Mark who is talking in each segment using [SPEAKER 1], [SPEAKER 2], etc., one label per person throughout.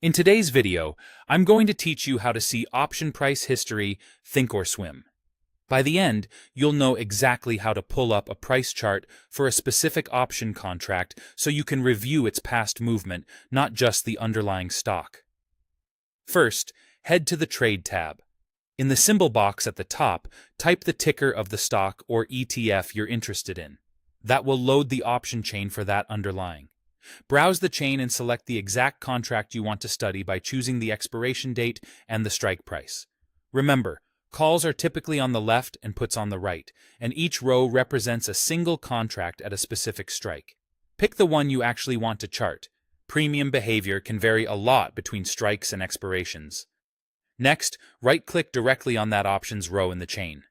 [SPEAKER 1] In today's video, I'm going to teach you how to see option price history, Thinkorswim. By the end, you'll know exactly how to pull up a price chart for a specific option contract so you can review its past movement, not just the underlying stock. First, head to the Trade tab. In the symbol box at the top, type the ticker of the stock or ETF you're interested in. That will load the option chain for that underlying. Browse the chain and select the exact contract you want to study by choosing the expiration date and the strike price. Remember, calls are typically on the left and puts on the right, and each row represents a single contract at a specific strike. Pick the one you actually want to chart. Premium behavior can vary a lot between strikes and expirations. Next, right-click directly on that options row in the chain.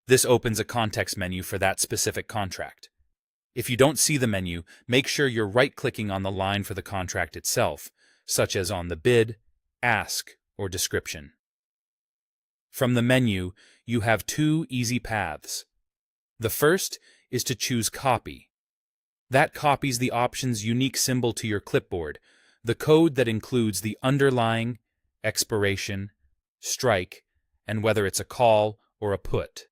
[SPEAKER 1] This opens a context menu for that specific contract. If you don't see the menu, make sure you're right-clicking on the line for the contract itself, such as on the bid, ask, or description. From the menu, you have two easy paths. The first is to choose Copy. That copies the option's unique symbol to your clipboard, the code that includes the underlying, expiration, strike, and whether it's a call or a put.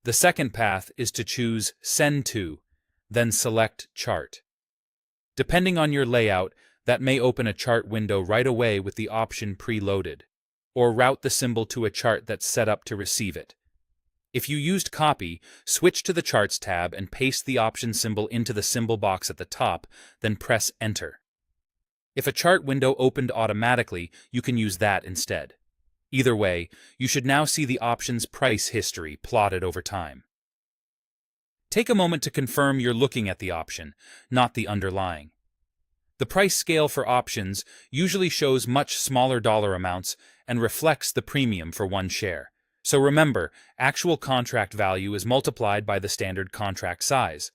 [SPEAKER 1] The second path is to choose Send To, then select Chart. Depending on your layout, that may open a chart window right away with the option preloaded, or route the symbol to a chart that's set up to receive it. If you used Copy, switch to the Charts tab and paste the option symbol into the symbol box at the top, then press Enter. If a chart window opened automatically, you can use that instead. Either way, you should now see the option's price history plotted over time. Take a moment to confirm you're looking at the option, not the underlying. The price scale for options usually shows much smaller dollar amounts and reflects the premium for one share. So remember, actual contract value is multiplied by the standard contract size.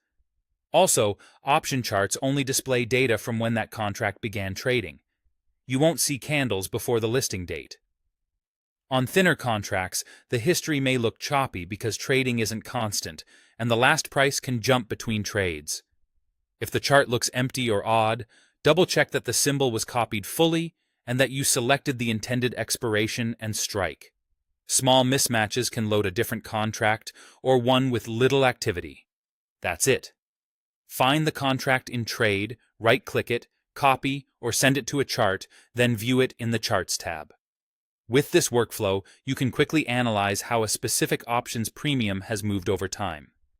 [SPEAKER 1] Also, option charts only display data from when that contract began trading. You won't see candles before the listing date. On thinner contracts, the history may look choppy because trading isn't constant, and the last price can jump between trades. If the chart looks empty or odd, double-check that the symbol was copied fully and that you selected the intended expiration and strike. Small mismatches can load a different contract or one with little activity. That's it. Find the contract in Trade, right-click it, copy, or send it to a chart, then view it in the Charts tab. With this workflow, you can quickly analyze how a specific option's premium has moved over time.